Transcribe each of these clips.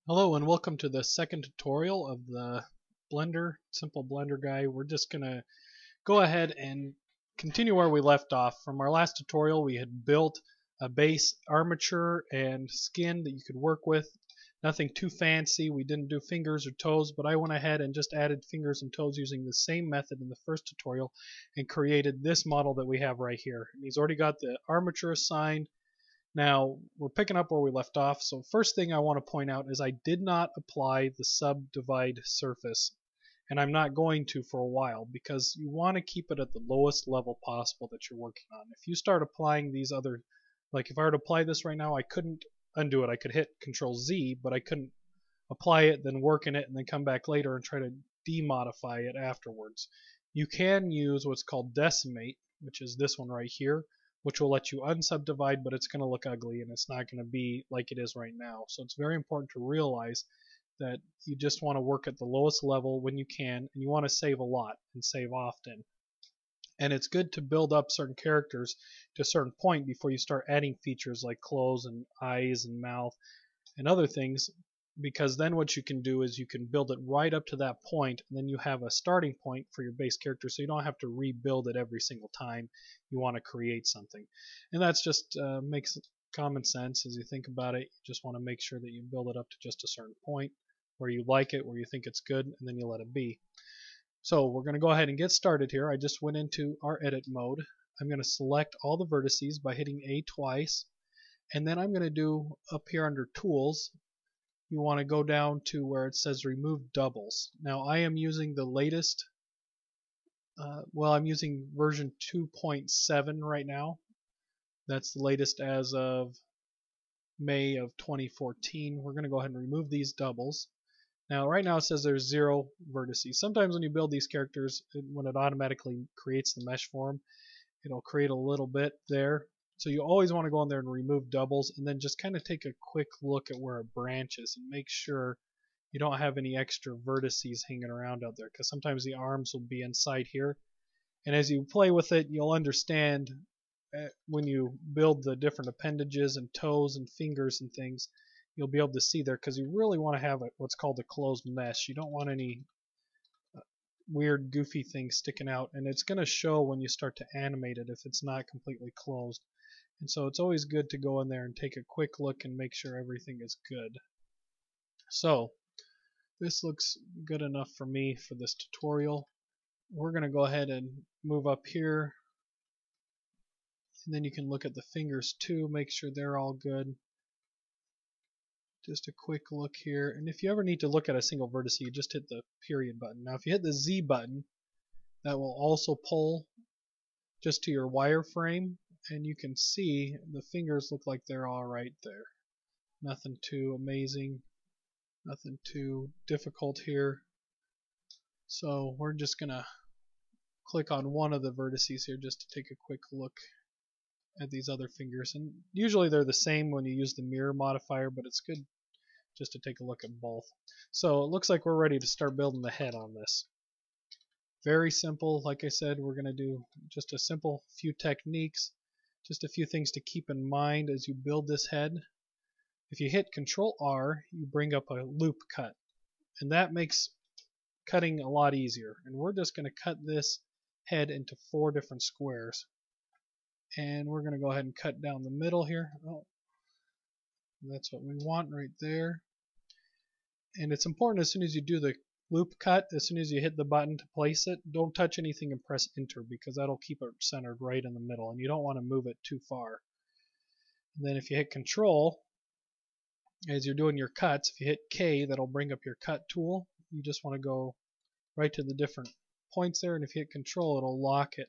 Hello and welcome to the second tutorial of the Simple Blender Guy. We're just going to go ahead and continue where we left off. From our last tutorial we had built a base armature and skin that you could work with. Nothing too fancy. We didn't do fingers or toes, but I went ahead and just added fingers and toes using the same method in the first tutorial and created this model that we have right here. And he's already got the armature assigned. Now, we're picking up where we left off, so first thing I want to point out is I did not apply the subdivide surface, and I'm not going to for a while, because you want to keep it at the lowest level possible that you're working on. If you start applying these other, like if I were to apply this right now, I couldn't undo it. I could hit Control Z, but I couldn't apply it, then work in it, and then come back later and try to demodify it afterwards. You can use what's called decimate, which is this one right here, which will let you unsubdivide, but it's going to look ugly and it's not going to be like it is right now. So it's very important to realize that you just want to work at the lowest level when you can, and you want to save a lot and save often. And it's good to build up certain characters to a certain point before you start adding features like clothes and eyes and mouth and other things, because then what you can do is you can build it right up to that point, and then you have a starting point for your base character, so you don't have to rebuild it every single time you want to create something. And that's just makes common sense as you think about it. You just want to make sure that you build it up to just a certain point where you like it, where you think it's good, and then you let it be. So we're going to go ahead and get started here. I just went into our edit mode. I'm going to select all the vertices by hitting A twice, and then I'm going to do up here under tools, you want to go down to where it says remove doubles. Now I am using the latest, I'm using version 2.7 right now. That's the latest as of May of 2014. We're going to go ahead and remove these doubles. Now right now it says there's 0 vertices. Sometimes when you build these characters, when it automatically creates the mesh form, it'll create a little bit there. So you always want to go in there and remove doubles, and then just kind of take a quick look at where it branches and make sure you don't have any extra vertices hanging around out there, because sometimes the arms will be inside here. And as you play with it, you'll understand when you build the different appendages and toes and fingers and things, you'll be able to see there, because you really want to have what's called a closed mesh. You don't want any weird goofy things sticking out, and it's going to show when you start to animate it if it's not completely closed. And so it's always good to go in there and take a quick look and make sure everything is good. So this looks good enough for me for this tutorial. We're going to go ahead and move up here, and then you can look at the fingers too, make sure they're all good. Just a quick look here, and if you ever need to look at a single vertex, you just hit the period button. Now if you hit the Z button, that will also pull just to your wireframe, and you can see the fingers look like they're all right there. Nothing too amazing, nothing too difficult here. So we're just gonna click on one of the vertices here just to take a quick look at these other fingers, and usually they're the same when you use the mirror modifier, but it's good just to take a look at both. So it looks like we're ready to start building the head on this. Very simple. Like I said, we're going to do just a simple few techniques, just a few things to keep in mind as you build this head. If you hit Control R, you bring up a loop cut, and that makes cutting a lot easier. And we're just going to cut this head into 4 different squares, and we're going to go ahead and cut down the middle here. Oh, that's what we want right there. And it's important, as soon as you do the loop cut, as soon as you hit the button to place it, don't touch anything and press enter, because that'll keep it centered right in the middle, and you don't want to move it too far. And then if you hit Control, as you're doing your cuts, if you hit K, that'll bring up your cut tool. You just want to go right to the different points there, and if you hit Control, it'll lock it,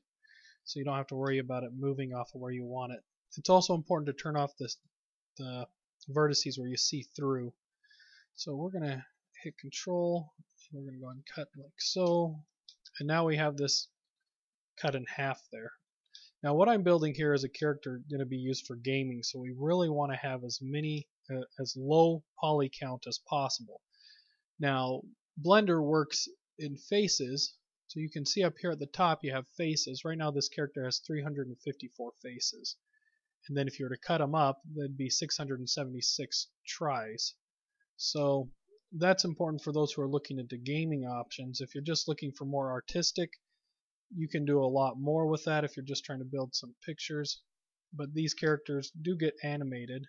so you don't have to worry about it moving off of where you want it. It's also important to turn off the vertices where you see through. So we're going to hit Control, we're going to go and cut like so, and now we have this cut in half there. Now what I'm building here is a character going to be used for gaming, so we really want to have as low poly count as possible. Now Blender works in faces, so you can see up here at the top you have faces. Right now this character has 354 faces, and then if you were to cut them up, that'd be 676 tries. So that's important for those who are looking into gaming options. If you're just looking for more artistic, you can do a lot more with that if you're just trying to build some pictures. But these characters do get animated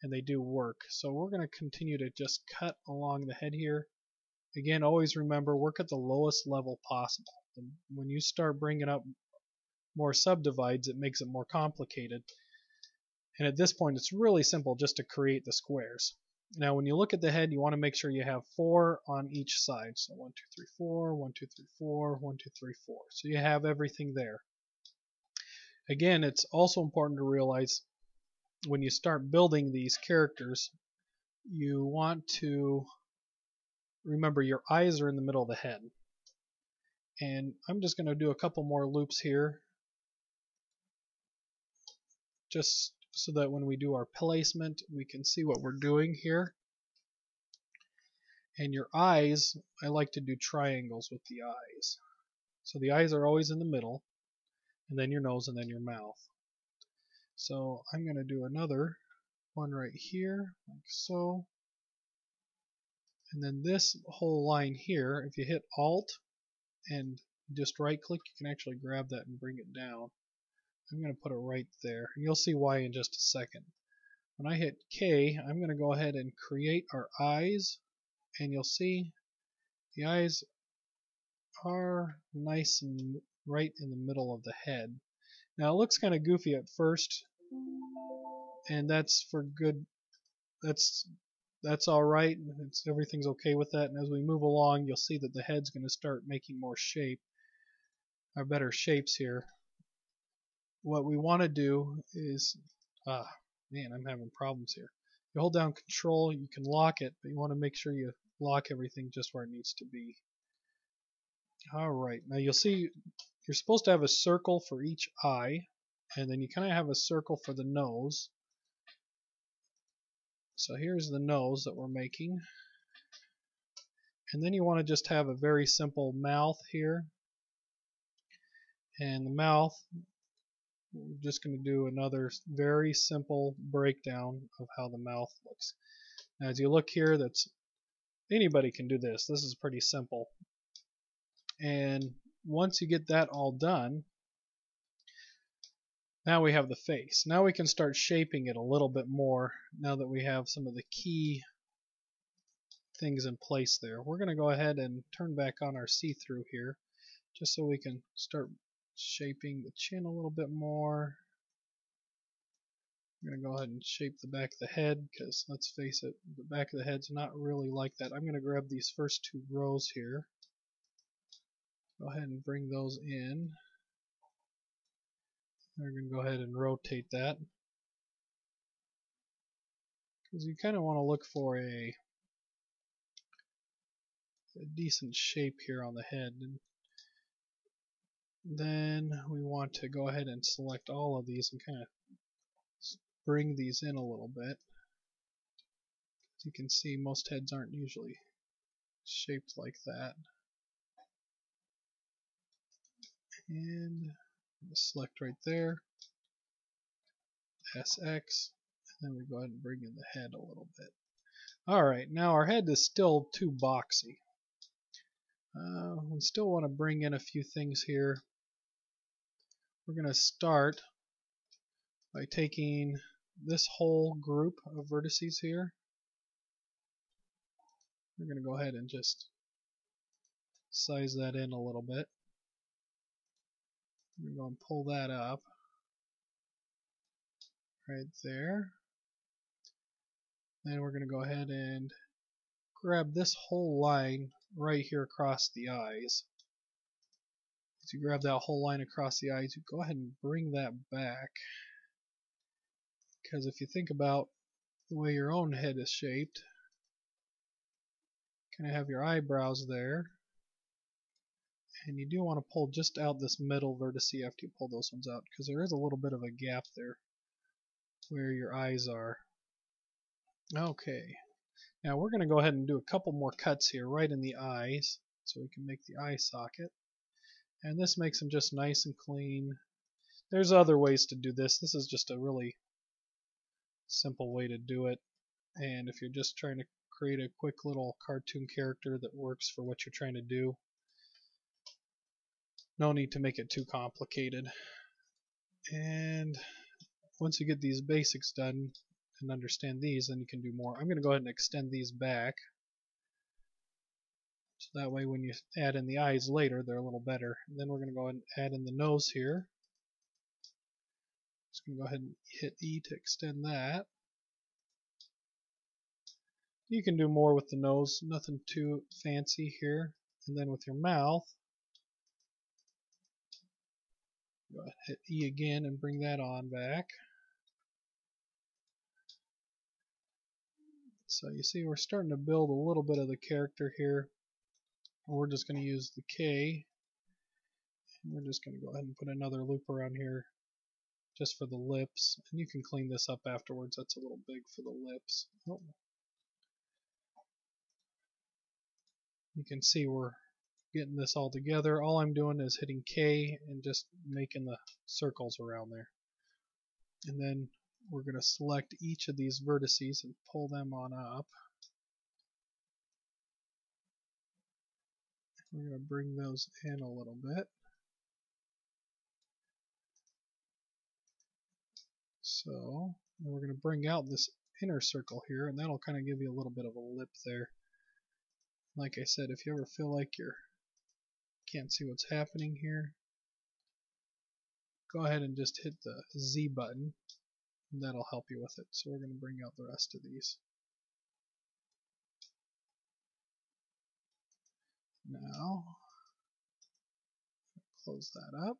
and they do work. So we're going to continue to just cut along the head here. Again, always remember, work at the lowest level possible. And when you start bringing up more subdivides, it makes it more complicated. And at this point, it's really simple just to create the squares. Now, when you look at the head, you want to make sure you have 4 on each side. So 1, 2, 3, 4, 1, 2, 3, 4, 1, 2, 3, 4. So you have everything there. Again, it's also important to realize when you start building these characters, you want to remember your eyes are in the middle of the head. And I'm just going to do a couple more loops here, just so that when we do our placement, we can see what we're doing here. And your eyes, I like to do triangles with the eyes. So the eyes are always in the middle, and then your nose, and then your mouth. So I'm going to do another one right here, like so. And then this whole line here, if you hit Alt and just right click, you can actually grab that and bring it down. I'm going to put it right there. And you'll see why in just a second. When I hit K, I'm going to go ahead and create our eyes. And you'll see the eyes are nice and right in the middle of the head. Now it looks kind of goofy at first, and that's for good. That's all right. Everything's okay with that. And as we move along, you'll see that the head's going to start making more shape, or better shapes here. What we want to do is, man, I'm having problems here. You hold down Control, you can lock it, but you want to make sure you lock everything just where it needs to be. Alright, now you'll see you're supposed to have a circle for each eye, and then you kind of have a circle for the nose. So here's the nose that we're making. And then you want to just have a very simple mouth here. And the mouth, we're just going to do another very simple breakdown of how the mouth looks. Now as you look here, anybody can do this. This is pretty simple. And once you get that all done, now we have the face. Now we can start shaping it a little bit more now that we have some of the key things in place there. We're going to go ahead and turn back on our see-through here just so we can start shaping the chin a little bit more. I'm going to go ahead and shape the back of the head because, let's face it, the back of the head's not really like that. I'm going to grab these first 2 rows here. Go ahead and bring those in. We're going to go ahead and rotate that because you kind of want to look for a decent shape here on the head. And then we want to go ahead and select all of these and kind of bring these in a little bit. As you can see, most heads aren't usually shaped like that. And select right there, SX, and then we go ahead and bring in the head a little bit. Alright, now our head is still too boxy. We still want to bring in a few things here. We're going to start by taking this whole group of vertices here. We're going to go ahead and just size that in a little bit. We're going to pull that up right there. Then we're going to go ahead and grab this whole line right here across the eyes. As you grab that whole line across the eyes, you go ahead and bring that back. Because if you think about the way your own head is shaped, kind of have your eyebrows there. And you do want to pull just out this middle vertex after you pull those ones out, because there is a little bit of a gap there where your eyes are. Okay, now we're going to go ahead and do a couple more cuts here right in the eyes so we can make the eye socket. And this makes them just nice and clean. There's other ways to do this. This is just a really simple way to do it. And if you're just trying to create a quick little cartoon character that works for what you're trying to do. No need to make it too complicated. And once you get these basics done and understand these, then you can do more. I'm going to go ahead and extend these back. So that way when you add in the eyes later, they're a little better. And then we're going to go ahead and add in the nose here. Just going to go ahead and hit E to extend that. You can do more with the nose, nothing too fancy here. And then with your mouth, go ahead and hit E again and bring that on back. So you see we're starting to build a little bit of the character here. We're just going to use the K. And we're just going to go ahead and put another loop around here just for the lips. And you can clean this up afterwards. That's a little big for the lips. Oh. You can see we're getting this all together. All I'm doing is hitting K and just making the circles around there. And then we're going to select each of these vertices and pull them on up. We're going to bring those in a little bit. So we're going to bring out this inner circle here, and that'll kind of give you a little bit of a lip there. Like I said, if you ever feel like you can't see what's happening here, go ahead and just hit the Z button, and that'll help you with it. So we're going to bring out the rest of these. Now, close that up.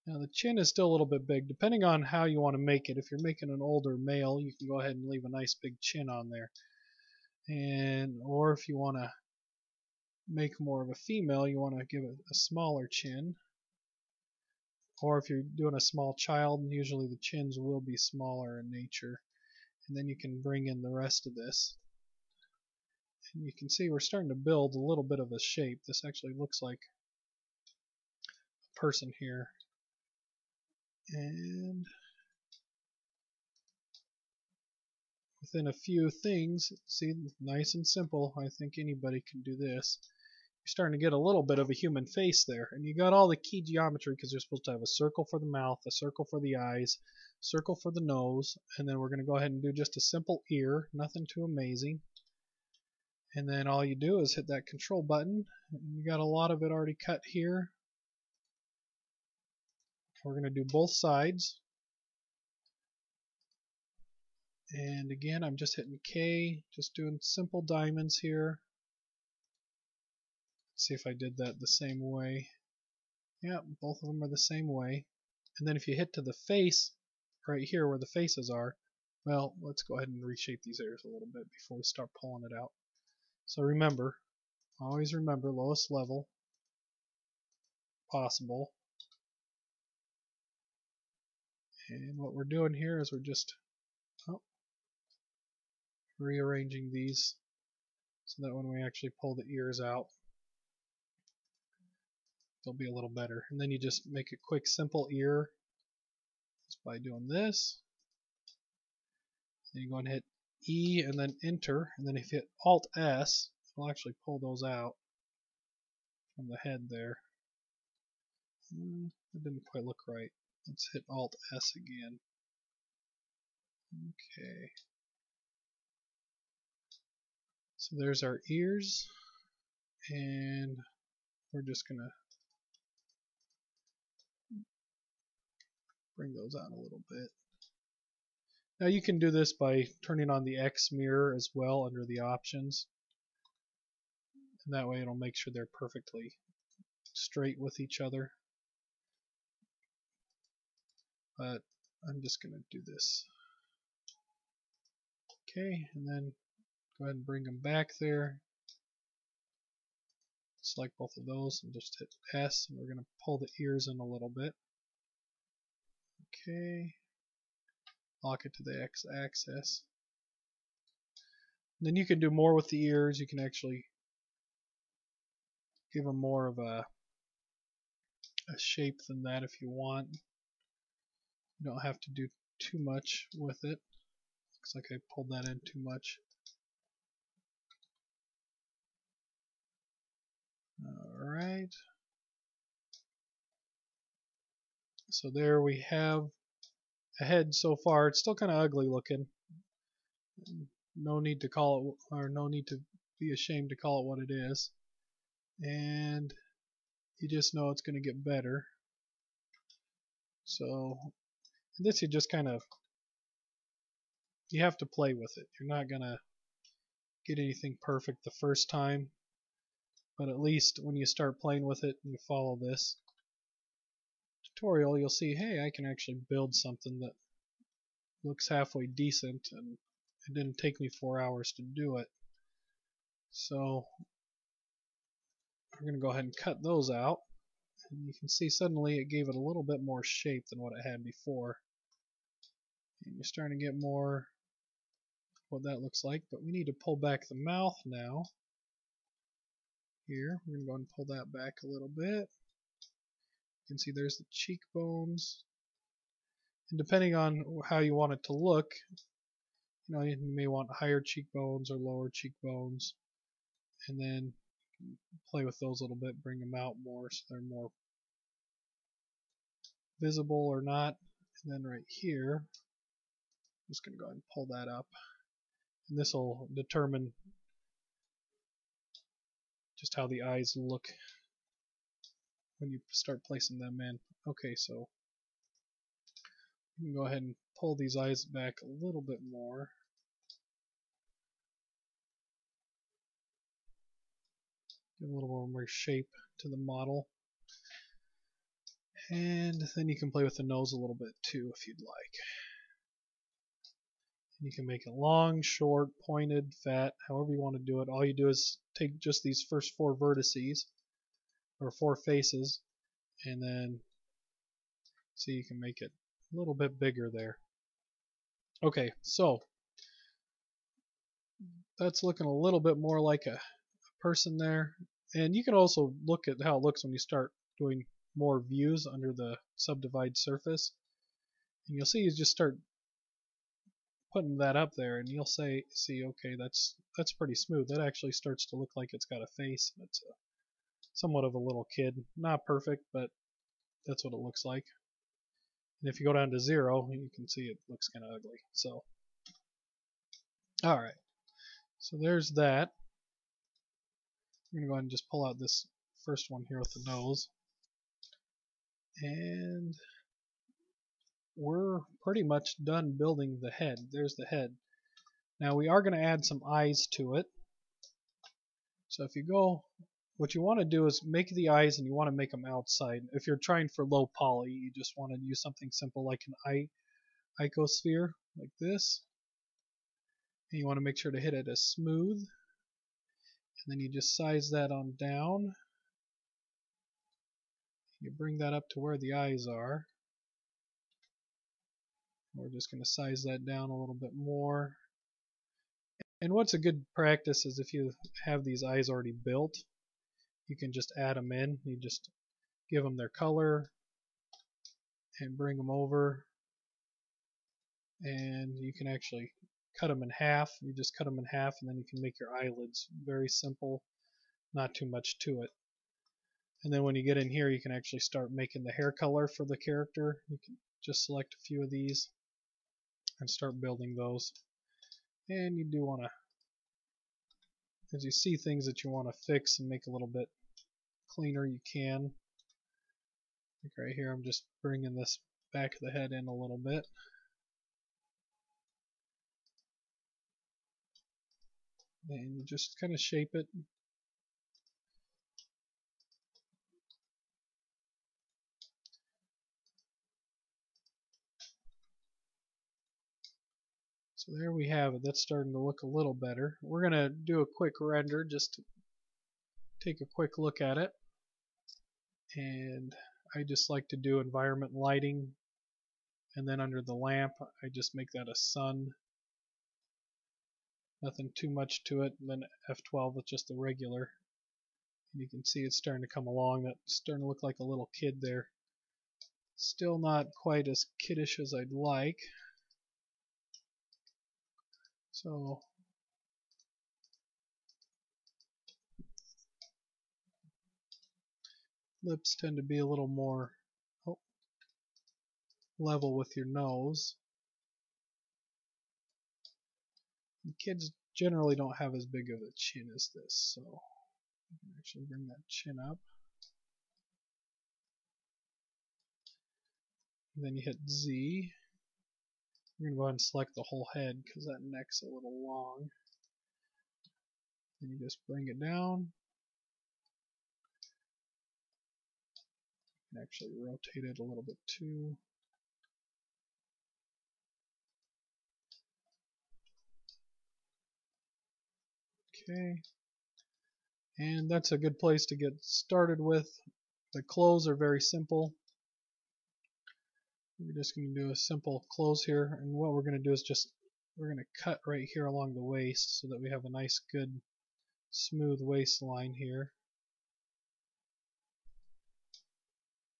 Now the chin is still a little bit big, depending on how you want to make it. If you're making an older male, you can go ahead and leave a nice big chin on there. Or if you want to make more of a female, you want to give it a smaller chin. Or if you're doing a small child, usually the chins will be smaller in nature. And then you can bring in the rest of this. And you can see we're starting to build a little bit of a shape. This actually looks like a person here. And within a few things, see, nice and simple, I think anybody can do this. You're starting to get a little bit of a human face there. And you got all the key geometry because you're supposed to have a circle for the mouth, a circle for the eyes, circle for the nose, and then we're going to go ahead and do just a simple ear, nothing too amazing. And then all you do is hit that control button. And you got a lot of it already cut here. We're going to do both sides. And again, I'm just hitting K, just doing simple diamonds here. Let's see if I did that the same way. Yeah, both of them are the same way. And then if you hit to the face, right here where the faces are, well, let's go ahead and reshape these ears a little bit before we start pulling it out. So remember, always remember lowest level possible. And what we're doing here is we're just rearranging these so that when we actually pull the ears out, they'll be a little better. And then you just make a quick simple ear just by doing this. Then you go and hit E and then enter, and then if you hit Alt S, it'll actually pull those out from the head there. That didn't quite look right. Let's hit Alt S again. Okay. So there's our ears, and we're just gonna bring those out a little bit. Now you can do this by turning on the X mirror as well under the options, and that way it'll make sure they're perfectly straight with each other. But I'm just gonna do this. Okay, and then go ahead and bring them back there. Select both of those and just hit S, and we're going to pull the ears in a little bit. Okay, lock it to the X axis. And then you can do more with the ears. You can actually give them more of a shape than that if you want. You don't have to do too much with it. Looks like I pulled that in too much. Alright. So there we have a head so far. It's still kind of ugly looking. No need to call it, or no need to be ashamed to call it what it is. And you just know it's going to get better. So this you just kind of, you have to play with it. You're not going to get anything perfect the first time, but at least when you start playing with it and you follow this tutorial, you'll see, hey, I can actually build something that looks halfway decent, and it didn't take me 4 hours to do it. So we're going to go ahead and cut those out, and you can see suddenly it gave it a little bit more shape than what it had before. And you're starting to get more what that looks like, but we need to pull back the mouth now. Here, we're going to go ahead and pull that back a little bit. You can see there's the cheekbones. And depending on how you want it to look, you know, you may want higher cheekbones or lower cheekbones. And then play with those a little bit, bring them out more so they're more visible or not. And then right here, I'm just going to go ahead and pull that up. And this will determine just how the eyes look when you start placing them in. Okay, so you can go ahead and pull these eyes back a little bit more. Give a little more shape to the model. And then you can play with the nose a little bit too if you'd like. You can make it long, short, pointed, fat, however you want to do it. All you do is take just these first 4 vertices, or 4 faces, and then see, you can make it a little bit bigger there. Okay, so that's looking a little bit more like a person there. And you can also look at how it looks when you start doing more views under the subdivide surface. And you'll see you just start putting that up there, and you'll see, okay, that's pretty smooth. That actually starts to look like it's got a face, and it's somewhat of a little kid. Not perfect, but that's what it looks like. And if you go down to 0, you can see it looks kind of ugly. So, alright, so there's that. I'm going to go ahead and just pull out this first one here with the nose. And we're pretty much done building the head. There's the head. Now we are going to add some eyes to it. So if you go, what you want to do is make the eyes, and you want to make them outside. If you're trying for low poly, you just want to use something simple like an icosphere, like this. And you want to make sure to hit it as smooth. And then you just size that on down. You bring that up to where the eyes are. We're just going to size that down a little bit more. And what's a good practice is if you have these eyes already built, you can just add them in. You just give them their color and bring them over. And you can actually cut them in half. You just cut them in half, and then you can make your eyelids. Very simple, not too much to it. And then when you get in here, you can actually start making the hair color for the character. You can just select a few of these and start building those. And you do want to, as you see things that you want to fix and make a little bit cleaner, you can. Like right here, I'm just bringing this back of the head in a little bit. And you just kind of shape it. So there we have it. That's starting to look a little better. We're going to do a quick render just to take a quick look at it. And I just like to do environment lighting. And then under the lamp, I just make that a sun. Nothing too much to it. And then F12 with just the regular. And you can see it's starting to come along. That's starting to look like a little kid there. Still not quite as kiddish as I'd like. So lips tend to be a little more level with your nose. And kids generally don't have as big of a chin as this, so you can actually bring that chin up. And then you hit Z. You're going to go ahead and select the whole head because that neck's a little long. Then you just bring it down. You can actually rotate it a little bit too. Okay. And that's a good place to get started with. The clothes are very simple. We're just going to do a simple close here, and what we're going to do is we're going to cut right here along the waist so that we have a nice good smooth waistline here.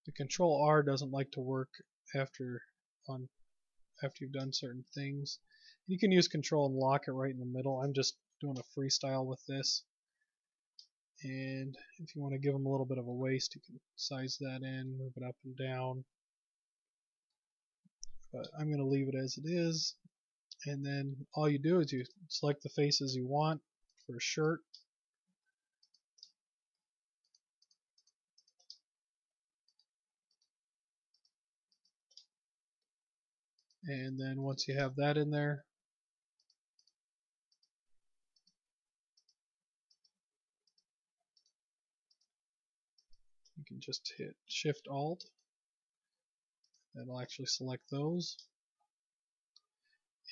The Control R doesn't like to work after you've done certain things. You can use Control and lock it right in the middle. I'm just doing a freestyle with this. And if you want to give them a little bit of a waist, you can size that in, move it up and down. But I'm going to leave it as it is. And then all you do is you select the faces you want for a shirt. And then once you have that in there, you can just hit Shift Alt. That'll actually select those.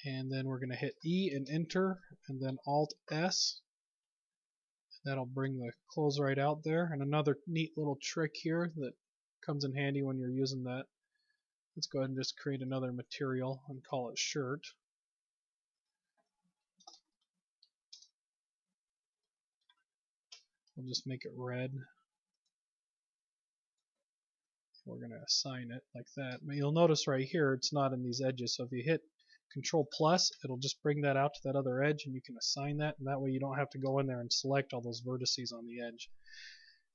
And then we're going to hit E and enter, and then Alt S. That'll bring the clothes right out there. And another neat little trick here that comes in handy when you're using that. Let's go ahead and just create another material and call it shirt. We'll just make it red. We're going to assign it like that. But you'll notice right here it's not in these edges. So if you hit Control plus, it'll just bring that out to that other edge, and you can assign that, and that way you don't have to go in there and select all those vertices on the edge.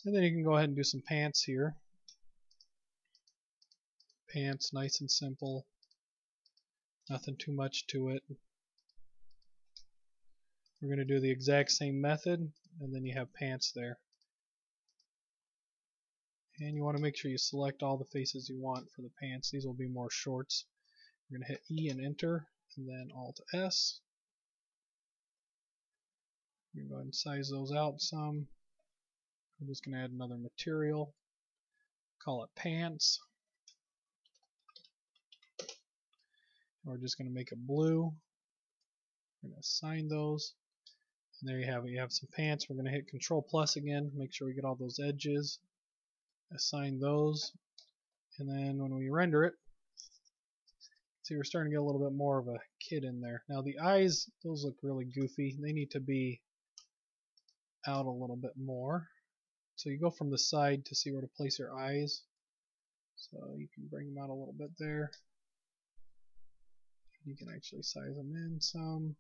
And then you can go ahead and do some pants here. Pants, nice and simple. Nothing too much to it. We're going to do the exact same method, and then you have pants there. And you want to make sure you select all the faces you want for the pants. These will be more shorts. We're going to hit E and enter, and then Alt S. We're going to go ahead and size those out some. I'm just going to add another material. Call it pants. We're just going to make it blue. We're going to assign those. And there you have it. You have some pants. We're going to hit Control plus again. Make sure we get all those edges. Assign those. And then when we render it, see, we're starting to get a little bit more of a kid in there. Now the eyes, those look really goofy. They need to be out a little bit more. So you go from the side to see where to place your eyes. So you can bring them out a little bit there. You can actually size them in some.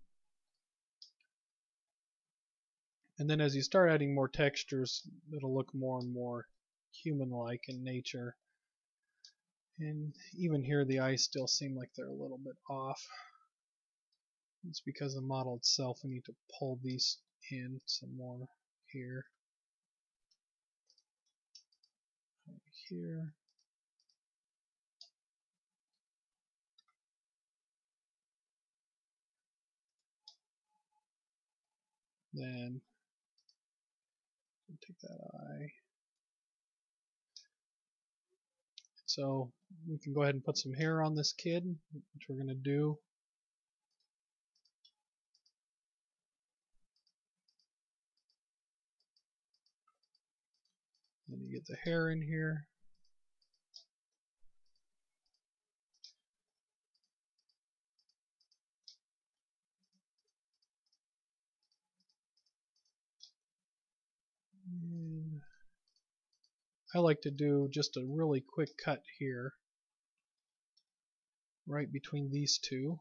And then as you start adding more textures, it'll look more and more human-like in nature. And even here the eyes still seem like they're a little bit off. It's because the model itself, we need to pull these in some more here. Right here. Then take that eye. So we can go ahead and put some hair on this kid, which we're going to do. Then you get the hair in here. And I like to do just a really quick cut here, right between these two.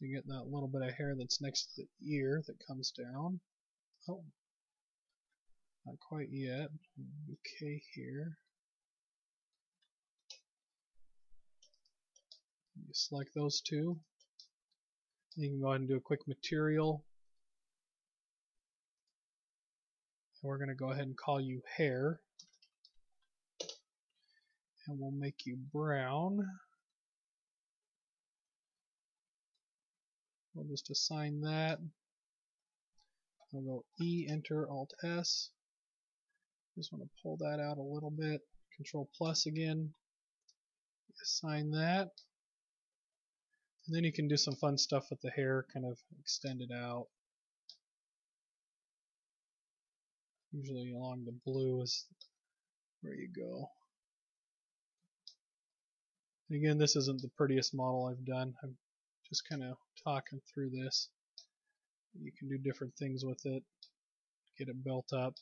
So you get that little bit of hair that's next to the ear that comes down. Oh, not quite yet. Okay here. You select those two. You can go ahead and do a quick material. We're going to go ahead and call you hair. And we'll make you brown. We'll just assign that. We'll go E, Enter, Alt S. Just want to pull that out a little bit. Control plus again. Assign that. And then you can do some fun stuff with the hair, kind of extend it out. Usually along the blue is where you go. And again, this isn't the prettiest model I've done. I'm just kind of talking through this. You can do different things with it, get it built up.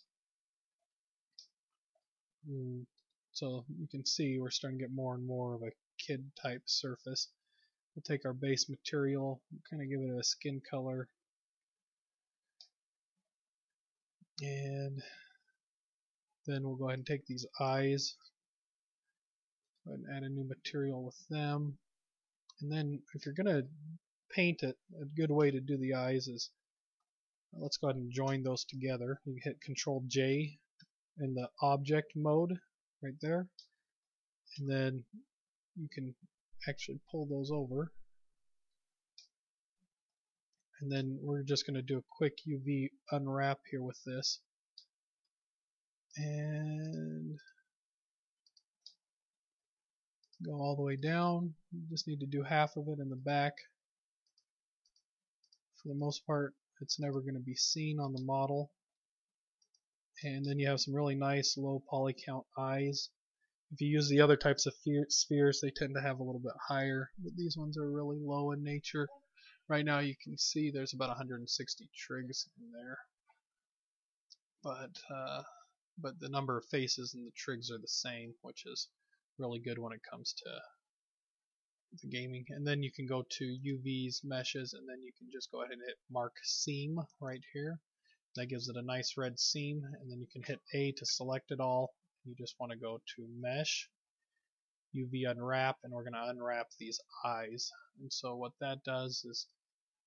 So you can see we're starting to get more and more of a kid type surface. We'll take our base material, kind of give it a skin color, and then we'll go ahead and take these eyes, go ahead and add a new material with them. And then if you're going to paint it, a good way to do the eyes is, let's go ahead and join those together. You hit Control J in the object mode right there, and then you can actually pull those over. And then we're just going to do a quick UV unwrap here with this. And go all the way down. You just need to do half of it in the back. For the most part, it's never going to be seen on the model. And then you have some really nice low poly count eyes. If you use the other types of spheres, they tend to have a little bit higher, but these ones are really low in nature. Right now you can see there's about 160 trigs in there, but the number of faces and the trigs are the same, which is really good when it comes to the gaming. And then you can go to UVs, meshes, and then you can just go ahead and hit mark seam right here. That gives it a nice red seam, and then you can hit A to select it all. You just want to go to mesh, UV unwrap, and we're going to unwrap these eyes. And so what that does is,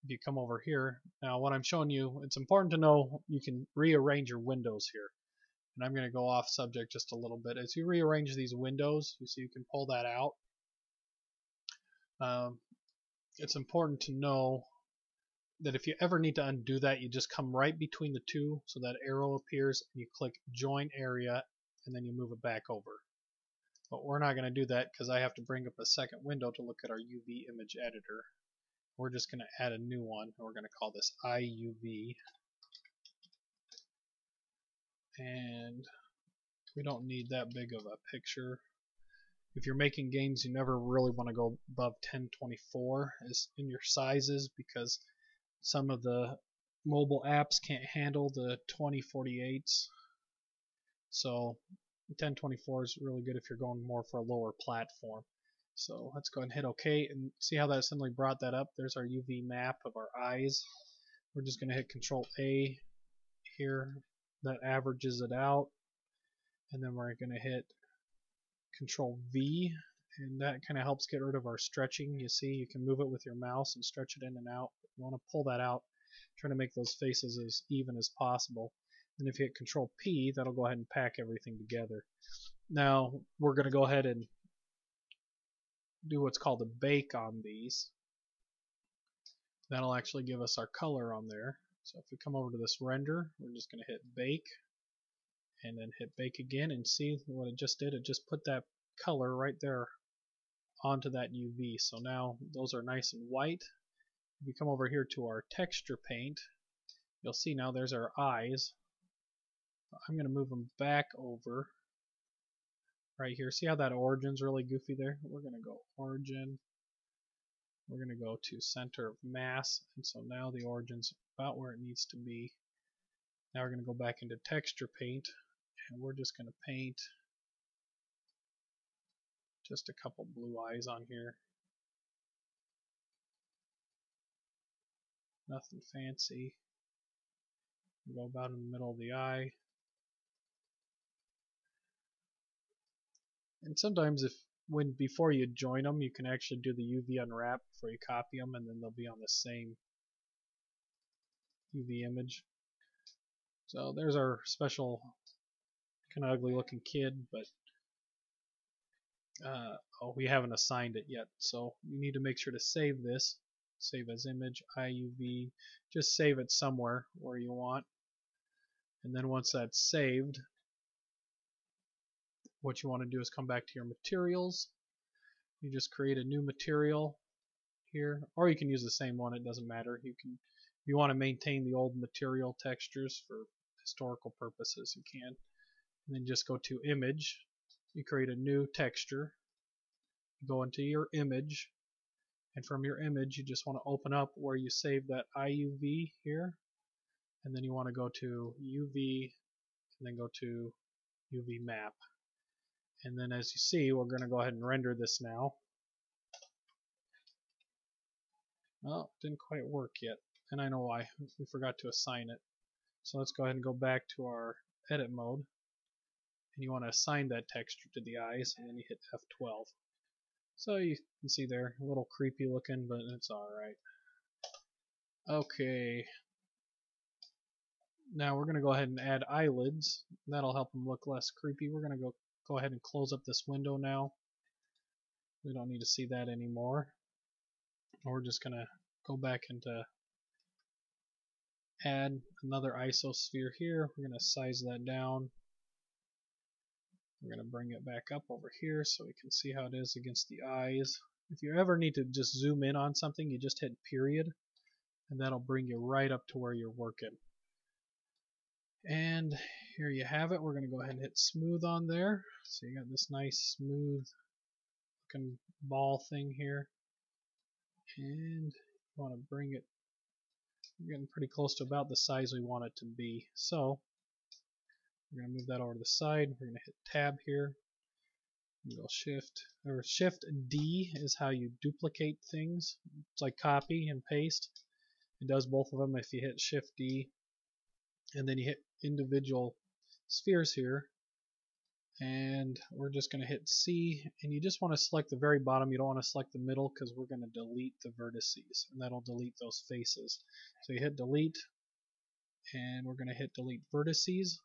if you come over here, now what I'm showing you, it's important to know you can rearrange your windows here. And I'm going to go off subject just a little bit. As you rearrange these windows, you see you can pull that out. It's important to know that if you ever need to undo that, you just come right between the two, so that arrow appears, and you click join area, and then you move it back over. But we're not going to do that because I have to bring up a second window to look at our UV image editor. We're just going to add a new one, and we're going to call this IUV. And we don't need that big of a picture. If you're making games, you never really want to go above 1024 as in your sizes, because some of the mobile apps can't handle the 2048s. So 1024 is really good if you're going more for a lower platform. So let's go ahead and hit OK, and see how that simply brought that up. There's our UV map of our eyes. We're just going to hit Control A here. That averages it out, and then we're going to hit Control V, and that kind of helps get rid of our stretching. You see, you can move it with your mouse and stretch it in and out. You want to pull that out, trying to make those faces as even as possible. And if you hit Control P, that'll go ahead and pack everything together. Now we're going to go ahead and do what's called a bake on these. That'll actually give us our color on there. So if we come over to this render, we're just going to hit bake, and then hit bake again, and see what it just did. It just put that color right there onto that UV. So now those are nice and white. If we come over here to our texture paint, you'll see now there's our eyes. I'm going to move them back over right here. See how that origin's really goofy there? We're going to go origin. We're going to go to center of mass, and so now the origin's about where it needs to be. Now we're going to go back into texture paint, and we're just going to paint just a couple blue eyes on here. Nothing fancy. Go about in the middle of the eye. And sometimes before you join them, you can actually do the UV unwrap before you copy them, and then they'll be on the same UV image. So there's our special kind of ugly looking kid, but we haven't assigned it yet. So you need to make sure to save this. Save as image, IUV. Just save it somewhere where you want. And then once that's saved, what you want to do is come back to your materials. You just create a new material here, or you can use the same one, it doesn't matter. If you want to maintain the old material textures for historical purposes, you can. And then just go to image, you create a new texture, you go into your image, and from your image you just want to open up where you saved that IUV here, and then you want to go to UV, and then go to UV map. And then as you see, we're going to go ahead and render this now. Well, it didn't quite work yet, and I know why. We forgot to assign it. So let's go ahead and go back to our edit mode, and you want to assign that texture to the eyes, and then you hit F12. So you can see they're a little creepy looking, but it's alright. Okay, now we're going to go ahead and add eyelids. That'll help them look less creepy. We're going to go ahead and close up this window now. We don't need to see that anymore. We're just going to go back into add another isosphere here. We're going to size that down. We're going to bring it back up over here so we can see how it is against the eyes. If you ever need to just zoom in on something, you just hit period, and that'll bring you right up to where you're working. And here you have it. We're going to go ahead and hit smooth on there. So you got this nice smooth looking ball thing here. And you want to bring it, we're getting pretty close to about the size we want it to be. So we're going to move that over to the side. We're going to hit tab here. Go shift D is how you duplicate things. It's like copy and paste. It does both of them if you hit shift D, and then you hit individual spheres here, and we're just going to hit C, and you just want to select the very bottom. You don't want to select the middle because we're going to delete the vertices, and that'll delete those faces. So you hit delete, and we're going to hit delete vertices,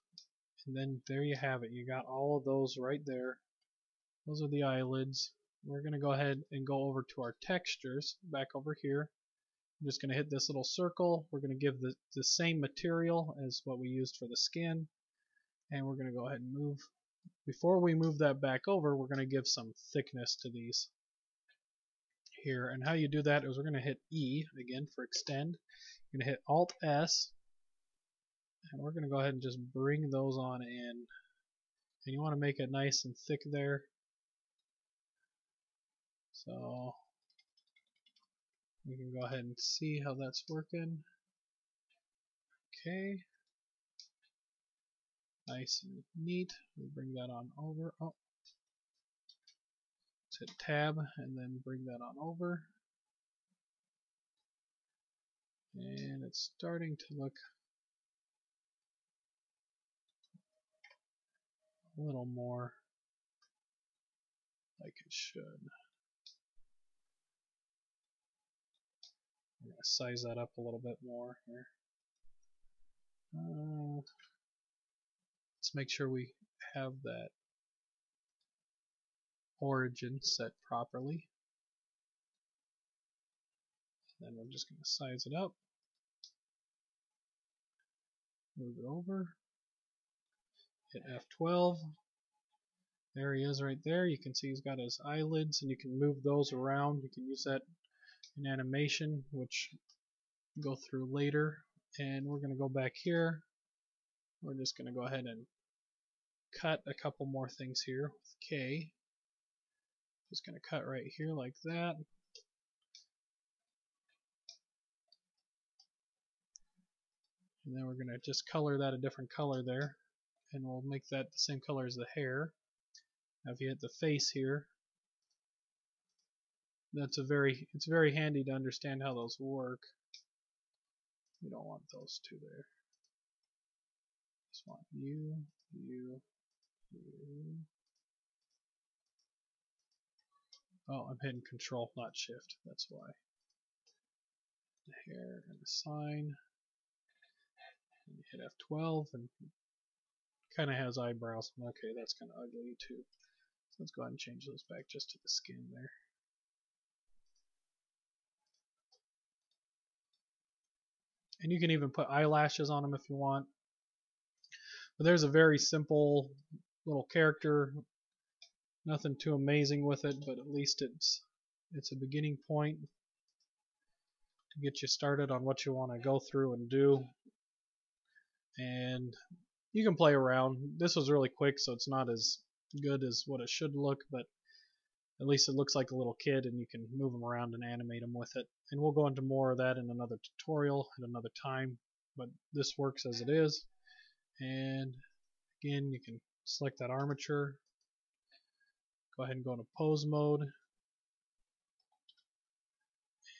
and then there you have it. You got all of those right there. Those are the eyelids. We're going to go ahead and go over to our textures back over here. I'm just going to hit this little circle. We're going to give the same material as what we used for the skin, and we're going to go ahead and move. Before we move that back over, we're going to give some thickness to these here. And how you do that is we're going to hit E again for extend. You're going to hit Alt S, and we're going to go ahead and just bring those on in. And you want to make it nice and thick there. So we can go ahead and see how that's working. Okay, nice and neat. We bring that on over. Oh, let's hit tab and then bring that on over. And it's starting to look a little more like it should. I'm going to size that up a little bit more here. Let's make sure we have that origin set properly. Then we're just going to size it up. Move it over. Hit F12. There he is right there. You can see he's got his eyelids, and you can move those around. You can use that in animation, which we'll go through later. And we're going to go back here. We're just going to go ahead and cut a couple more things here with K. Just going to cut right here like that. And then we're going to just color that a different color there. And we'll make that the same color as the hair. Now if you hit the face here, it's very handy to understand how those work. We don't want those two there. Just want you, you, you. Oh, I'm hitting Control, not Shift. That's why. Here and assign. And you hit F12 and kind of has eyebrows. Okay, that's kind of ugly too. So let's go ahead and change those back just to the skin there. And you can even put eyelashes on them if you want. But there's a very simple little character. Nothing too amazing with it, but at least it's a beginning point to get you started on what you want to go through and do. And you can play around. This was really quick, so it's not as good as what it should look, but at least it looks like a little kid, and you can move them around and animate them with it. And we'll go into more of that in another tutorial at another time, but this works as it is. And again, you can select that armature, go ahead and go into pose mode,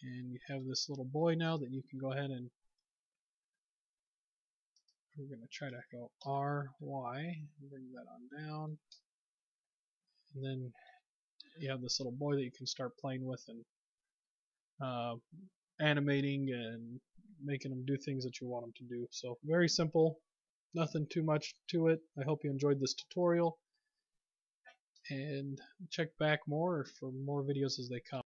and you have this little boy now that you can go ahead and we're going to try to go R, Y, bring that on down, and then you have this little boy that you can start playing with and animating and making them do things that you want them to do. So very simple, nothing too much to it. I hope you enjoyed this tutorial, and check back more for more videos as they come.